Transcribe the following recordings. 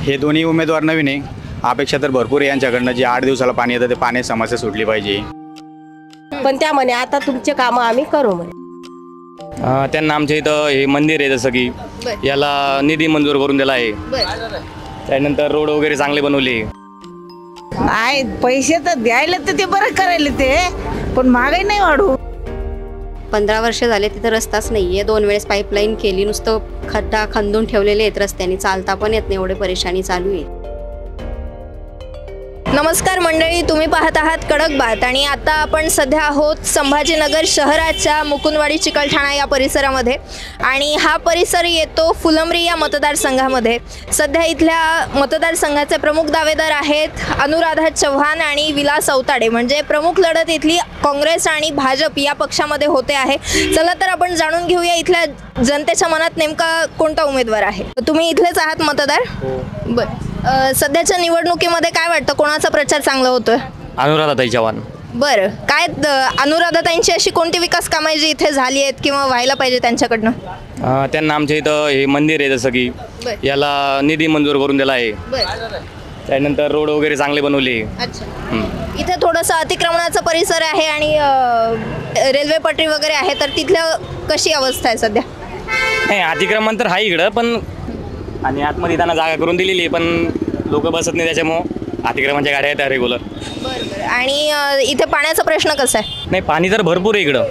हे दोन्ही उमेदवार नवीन आहे. अपेक्षा तर भरपूर आहे यांच्याकडनं. जे 8 दिवसाला पाणी येतं ते पाण्याची समस्या सुटली पाहिजे. पण त्या म्हणे आता तुमचे कामं आम्ही करू म्हणे. त्यांना आमच्या इथं हे मंदिर आहे जसं की याला निधी मंजूर करून दिला आहे. त्यानंतर रोड वगैरे चांगले बनवले. आहे पैसे तर द्यायला तर ते बरं करायला ते, पण महागाई नाही वाढू. 15 वर्ष झाले तिथं रस्ताच नाही आहे. 2 वेळेस पाईपलाईन केली, नुसतं खड्डा खंदून ठेवलेले आहेत रस्त्याने, चालता पण येत नाही, एवढे परेशानी चालू आहे. नमस्कार मंडळी, तुम्ही पाहत आहात कडक बात आणि आता आपण सध्या आहोत संभाजीनगर शहराच्या मुकुंदवाडी चिकलठाणा या परिसरामध्ये आणि हा परिसर येतो फुलंब्री या मतदारसंघामध्ये. सध्या इथल्या मतदारसंघाचे प्रमुख दावेदार आहेत अनुराधा चव्हाण आणि विलास अवताडे. म्हणजे प्रमुख लढत इथली काँग्रेस आणि भाजप या पक्षामध्ये होते आहे. चला तर आपण जाणून घेऊया इथल्या जनतेच्या मनात नेमका कोणता उमेदवार आहे. तुम्ही इथलेच आहात मतदार? बरं. सध्याच्या निवडणुकीमध्ये काय वाटतं, कोणाचा प्रचार चांगला होतोय? अनुराधाताई चव्हाण. बरं, काय अनुराधाताईंची अशी कोणती विकास कामं जी इथे झाली आहेत किंवा व्हायला पाहिजे त्यांच्याकडनं? त्यांना आमच्या इथं हे मंदिर आहे जसं की याला निधी मंजूर करून दिला आहे. त्यानंतर रोड वगैरे चांगले बनवले. अच्छा. इथे थोडंसं अतिक्रमणाचा परिसर आहे आणि रेल्वे पटरी वगैरे आहे, तर तिथलं कशी अवस्था आहे सध्या? नाही, अतिक्रमण तर आहे इकडं, पण आणि आतमध्ये त्यांना जागा करून दिलेली आहे, पण लोक बसत नाही, त्याच्यामुळं अतिक्रमणाच्या गाड्या आहेत रेग्युलर. बरं. आणि इथे पाण्याचा प्रश्न कसा आहे? नाही, पाणी तर भरपूर आहे इकडं.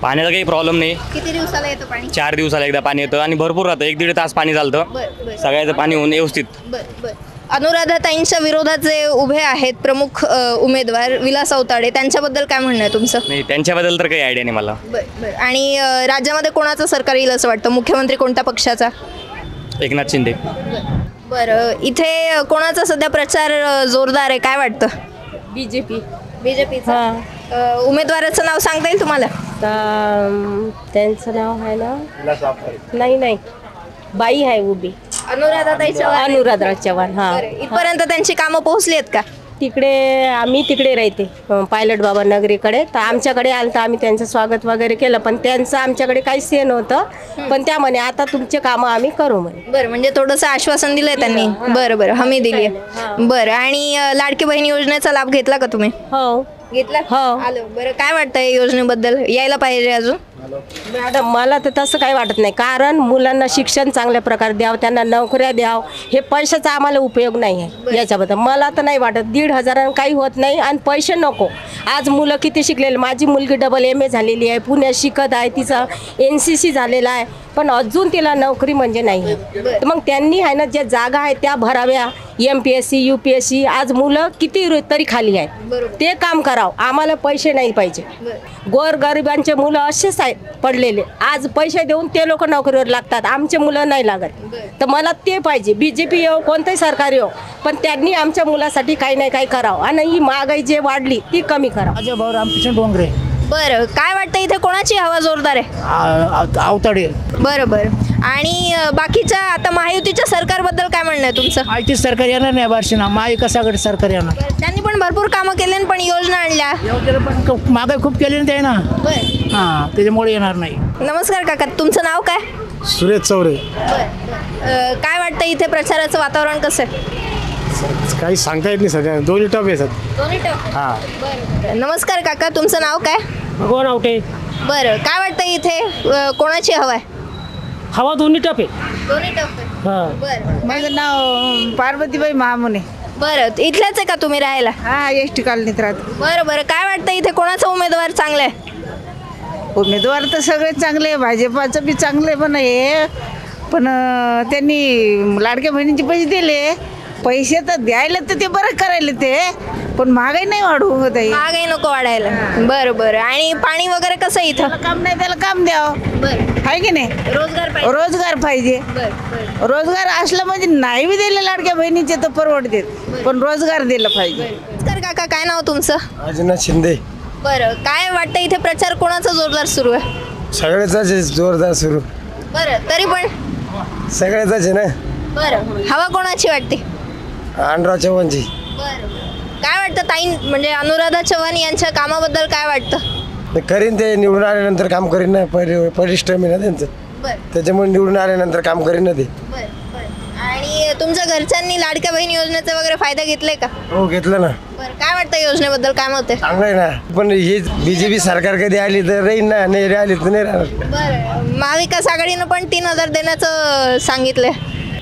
पाण्याचा काही प्रॉब्लेम नाही. किती दिवसाला येतं पाणी? 4 दिवसाला एकदा पाणी येतं आणि भरपूर राहतं. 1-1.5 तास पाणी चालतं. सगळ्याचं पाणी होऊन व्यवस्थित. बरं. अनुराधाताईंच्या विरोधात जे उभे आहेत प्रमुख उमेदवार विलास अवताडे, त्यांच्याबद्दल काय म्हणणं आहे तुमचं? नाही, त्यांच्याबद्दल तर काही आयडिया नाही मला. बरं. आणि राज्यामध्ये कोणाचं सरकार येईल असं वाटतं? मुख्यमंत्री कोणत्या पक्षाचा? एकनाथ शिंदे. बरं. इथे कोणाचा सध्या प्रचार जोरदार आहे, काय वाटतं? बीजेपीचा. उमेदवाराचं नाव सांगता येईल तुम्हाला? त्यांचं नाव आहे ना, नाही बाई आहे उभी, अनुराधाताई चव्हाण. अनुराधा चव्हाण. हा, इथपर्यंत त्यांची कामं पोहोचली आहेत का? तिकडे आम्ही तिकडे राहते पायलट बाबा नगरीकडे, तर आमच्याकडे आलं तर आम्ही त्यांचं स्वागत वगैरे केलं, पण त्यांचं आमच्याकडे काहीच हे नव्हतं. पण त्या म्हणे आता तुमचे कामं आम्ही करू म्हणे. बरं, म्हणजे थोडंसं आश्वासन दिलंय त्यांनी. बरं, हमी दिली आहे. बरं. आणि लाडकी बहीण योजनेचा लाभ घेतला का तुम्ही? हो, घेतला. हो. आलं. बरं, काय वाटतं या योजनेबद्दल? यायला पाहिजे अजून? मॅडम, मला तर तसं काही वाटत नाही, कारण मुलांना शिक्षण चांगल्या प्रकारे द्यावं, त्यांना नोकऱ्या द्यावं, हे पैशाचा आम्हाला उपयोग नाही आहे याच्याबद्दल. मला तर नाही वाटत 1,500 काही होत नाही आणि पैसे नको. आज मुलं किती शिकलेले, माझी मुलगी DBA झालेली आहे, पुण्यात शिकत आहे, तिचा NCC झालेला आहे, पण अजून तिला नोकरी म्हणजे नाही. तर मग त्यांनी आहे ना, ज्या जागा आहेत त्या भराव्या. MPSC UPSC आज मुलं किती तरी खाली आहे, ते काम करावं. आम्हाला पैसे नाही पाहिजे. गोरगरिबांचे मुलं असेच आहेत पडलेले, आज पैसे देऊन ते लोक नोकरीवर लागतात, आमचे मुलं नाही लागत. तर मला ते पाहिजे. BJP येऊ, कोणतंही सरकार येऊ, पण त्यांनी आमच्या मुलासाठी काही नाही काही करावं आणि ही महागाई जे वाढली ती कमी करावं. अजय भाऊ रामकृष्ण डोंगरे. बरं, काय वाटतं इथे कोणाची हवा जोरदार आहे? अवताडे. बरं. आणि बाकीच्या आता महायुतीच्या सरकारबद्दल काय म्हणणं आहे तुमचं? माहिती सरकार येणार नाही वर्षीना, महाविकास आघाडी सरकार येणार. त्यांनी पण भरपूर कामं केले पण योजना आणल्या, पण महागाई खूप केली ना ते ना. हां, त्याच्यामुळे येणार नाही. नमस्कार काका, तुमचं नाव काय? सुरेश चौरे. काय वाटतं इथे प्रचाराचं वातावरण कसं आहे? काही सांगता येत नाही सध्या, दोन्ही टप आहे दोन्ही टप. हां. नमस्कार काका, तुमचं नाव काय? भगवान आवटे. बरं, काय वाटतं इथे कोणाची हवा आहे? हवा दोन्ही टप आहे. दोन्ही टप. हां. बरं. माझं नाव पार्वतीबाई महामुने. बरं, इथल्याच आहे का तुम्ही राहायला? हा, ST कॉलनीत राहतो. बरं. काय वाटतं इथे कोणाचा उमेदवार चांगला आहे? उमेदवार तर सगळे चांगले आहे, भाजपाचं बी चांगले पण आहे, पण त्यांनी लाडक्या बहिणीचे पैसे दिले. पैसे तर द्यायला तर ते बरं करायला ते, पण महागाई नाही वाढू होत आहे. महागाई नको वाढायला. बरं. आणि पाणी वगैरे कसं आहे इथं? काम नाही त्याला काम द्यावं. बरं. आहे की नाही? रोजगार पाहिजे. रोजगार असलं म्हणजे नाही बी दिले लाडक्या बहिणीचे तर परवडते, पण रोजगार दिला पाहिजे. तर काका, काय नाव तुमचं? अजिनाथ शिंदे. बरं, काय वाटतं इथे प्रचार कोणाचा जोरदार सुरू आहे? सगळ्याचाच आहे जोरदार सुरू. बरं, तरी पण सगळ्याचाच आहे ना. बरं, हवा कोणाची वाटते? अनुराधा चव्हाणची. बरं. काय वाटतं ताई, म्हणजे अनुराधा चव्हाण यांच्या कामाबद्दल काय वाटतं? करीन ते, निवडून आल्यानंतर काम करीन ना. परिश्रम आहे ना त्यांचं, त्याच्यामुळे निवडून आल्यानंतर काम करीन ना ते. आणि तुमच्या घरच्यांनी लाडक्या बहीण योजनेचे वगैरे फायदा घेतले का? हो घेतलं ना. बरं, काय वाटतं योजनेबद्दल, काय मत आहे? चांगलं आहे ना. पण हे बीजेपी सरकार कधी आली तर राहील ना, नाही आली तर नाही राहणार. बरं, महाविकास आघाडीनं पण 3,000 देण्याचं सांगितलंय.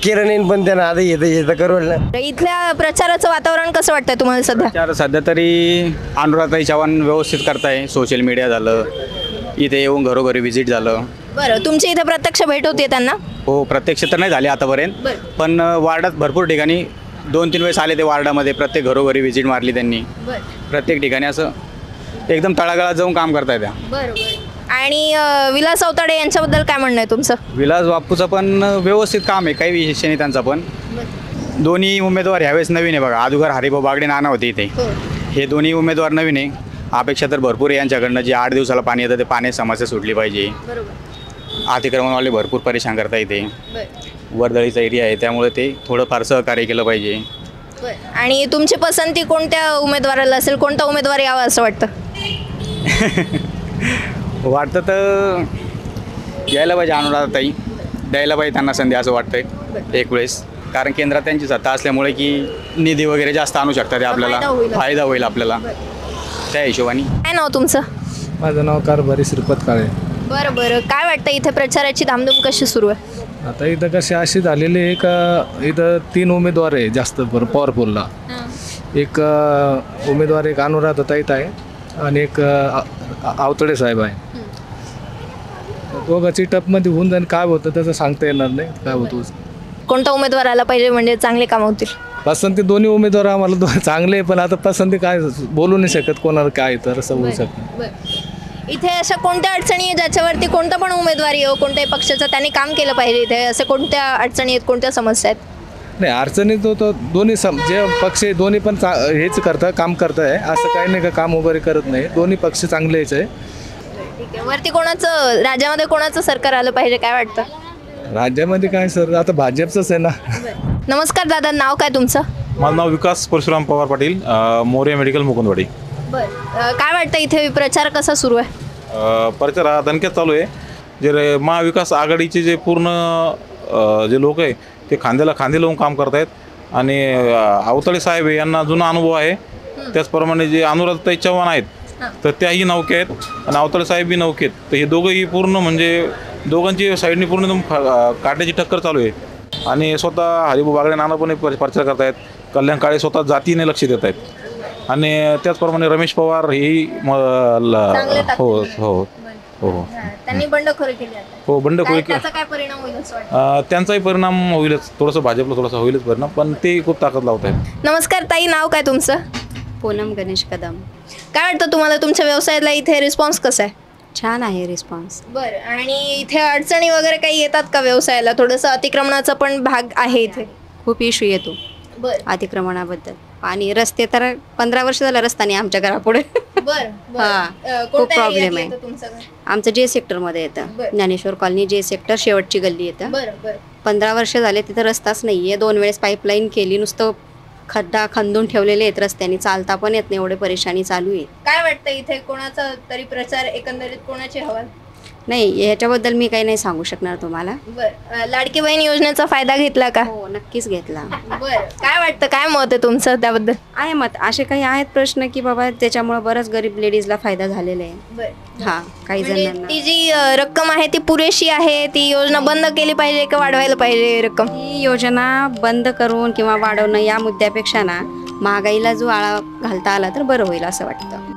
केलं नाही पण त्यांना आता येतं करू ना. इथल्या प्रचाराचं वातावरण कसं वाटतंय तुम्हाला सध्या? तर सध्या तरी अनुराधाताई चव्हाण व्यवस्थित करताय. सोशल मीडिया झालं, इथे येऊन घरोघरी व्हिजिट झालं. बरं, तुमची इथे प्रत्यक्ष भेट होते त्यांना? हो, प्रत्यक्ष तर नाही झाली आतापर्यंत, पण वार्डात भरपूर ठिकाणी 2-3 वेळेस आले ते वार्डामध्ये. प्रत्येक घरोघरी व्हिजिट मारली त्यांनी. प्रत्येक ठिकाणी असं एकदम तळागाळात जाऊन काम करताय त्या. आणि विलास अवताडे यांच्याबद्दल काय म्हणणं आहे तुमचं? विलास बापूचं पण व्यवस्थित काम आहे, काही विशेष नाही त्यांचा पण. दोन्ही उमेदवार ह्यावेळेस नवीन आहे बघा. अगोदर हरिभाऊ बागडे नाना होते इथे. हे दोन्ही उमेदवार नवीन आहे. अपेक्षा तर भरपूर आहे यांच्याकडनं. जे 8 दिवसाला पाणी येतं ते पाण्याची समस्या सुटली पाहिजे. अतिक्रमणवाले भरपूर परेशान करता येते. वर्दळीचा एरिया आहे त्यामुळे ते थोडंफार सहकार्य केलं पाहिजे. आणि तुमची पसंती कोणत्या उमेदवाराला असेल? कोणता उमेदवार यावा असं वाटतं? वाटतं तर यायला पाहिजे अनुराधाताई, द्यायला पाहिजे त्यांना संधी असं वाटतंय एक वेळेस. कारण केंद्रात त्यांची सत्ता असल्यामुळे की निधी वगैरे जास्त आणू शकतात ते आपल्याला, फायदा होईल आपल्याला त्या हिशोबाने. काय नाव तुमचं? माझं नाव कारभारी श्रीपत काळे. बरं बरं, काय वाटतं इथे प्रचाराची धामधूम कशी सुरू आहे? आता इथं कशी अशी झालेली आहे का इथं 3 उमेदवार आहे जास्त पॉवरफुलला. एक उमेदवार एक अनुराधाताई आहे आणि एक आवतडे साहेब आहे. दोघांची टपमध्ये होऊन जाईल. काय होतं त्याचं सांगता येणार नाही काय होतं. कोणता उमेदवार आला पाहिजे म्हणजे चांगले काम होतील? पसंती दोन्ही उमेदवार आम्हाला चांगले, पण आता पसंती काय बोलू नाही शकत कोणाला काय तर असं होऊ शकतं. इथे अशा कोणत्या अडचणी आहे ज्याच्यावरती कोणता पण उमेदवारी हो कोणत्याही पक्षाचं त्यांनी काम केलं पाहिजे? इथे असे कोणत्या अडचणी आहेत, कोणत्या समस्या आहेत? नाही अडचणी तो दोन्ही जे पक्ष आहे दोन्ही पण हेच करतं, काम करत आहे. असं काही नाही का काम वगैरे करत नाही. दोन्ही पक्ष चांगलेच आहे. ठीक आहे, वरती कोणाचं राज्यामध्ये कोणाचं सरकार आलं पाहिजे काय वाटतं? राज्यामध्ये काय सर आता भाजपचंच आहे ना. नमस्कार दादा, नाव काय तुमचं? माझं नाव विकास परशुराम पवार पाटील, मोरया मेडिकल मुकुंदवाडी. काय वाटतं इथे प्रचार कसा सुरू आहे? प्रचार हा दणक्यात चालू आहे. जे महाविकास आघाडीचे जे पूर्ण जे लोक आहे ते खांद्याला खांदे लावून काम करत आहेत. आणि आवतळे साहेब यांना जुना अनुभव आहे. त्याचप्रमाणे जे अनुराधाताई चव्हाण आहेत तर त्याही नौके आहेत आणि आवतळे साहेब बी नौके आहेत. तर हे दोघंही पूर्ण म्हणजे दोघांची साईडनी पूर्ण एकदम काट्याची टक्कर चालू आहे. आणि स्वतः हरिभाऊ बागडे नाना पण प्रचार करत आहेत. कल्याण काळे स्वतः जातीने लक्ष देत आहेत. आणि त्याचप्रमाणे रमेश पवार ही हो हो हो त्यांनी बंडखोरी केली आता. हो बंडखोरी त्याचा काय परिणाम होईल असं वाटतं? त्यांचाही परिणाम होईलच. थोडंसं भाजपला थोडासा होईलच परिणाम, पण ते खूप ताकद लावत आहेत. नमस्कार ताई, नाव काय तुमचं? पूनम गणेश कदम. काय वाटतं तुम्हाला तुमच्या व्यवसायाला इथे रिस्पॉन्स कसा आहे? छान आहे रिस्पॉन्स. बरं, आणि इथे अडचणी वगैरे काही येतात का व्यवसायाला? थोडंसं अतिक्रमणाचा पण भाग आहे इथे. खूप इश्यू येतो अतिक्रमणाबद्दल. आणि रस्ते तर 15 वर्ष झालं रस्ता नाही आमच्या घरापुढे. खूप प्रॉब्लेम आहे. आमचं जे सेक्टरमध्ये येतं, ज्ञानेश्वर कॉलनी जे सेक्टर शेवटची गल्ली येतं. 15 वर्ष झाले तिथं रस्ताच नाही आहे. 2 वेळेस पाईपलाईन केली, नुसतं खड्डा खंदून ठेवलेले आहेत रस्त्याने, चालता पण येत नाही, एवढे परेशानी चालू आहे. काय वाटतं इथे कोणाचा तरी प्रचार एकंदरीत कोणाची हवा? नाही ह्याच्याबद्दल मी काही नाही सांगू शकणार तुम्हाला. बरं, लाडकी बहीण योजनेचा फायदा घेतला का? हो नक्कीच घेतला. बरं, काय वाटतं, काय मत आहे तुमचं त्याबद्दल? आहे मत. असे काही आहेत प्रश्न की बाबा त्याच्यामुळे बरंच गरीब लेडीजला फायदा झालेला आहे. हा काही जणांना. ती जी रक्कम आहे ती पुरेशी आहे? ती योजना बंद केली पाहिजे का वाढवायला पाहिजे रक्कम? ही योजना बंद करून किंवा वाढवणं या मुद्द्यापेक्षा ना महागाईला जो आळा घालता आला तर बरं होईल असं वाटतं.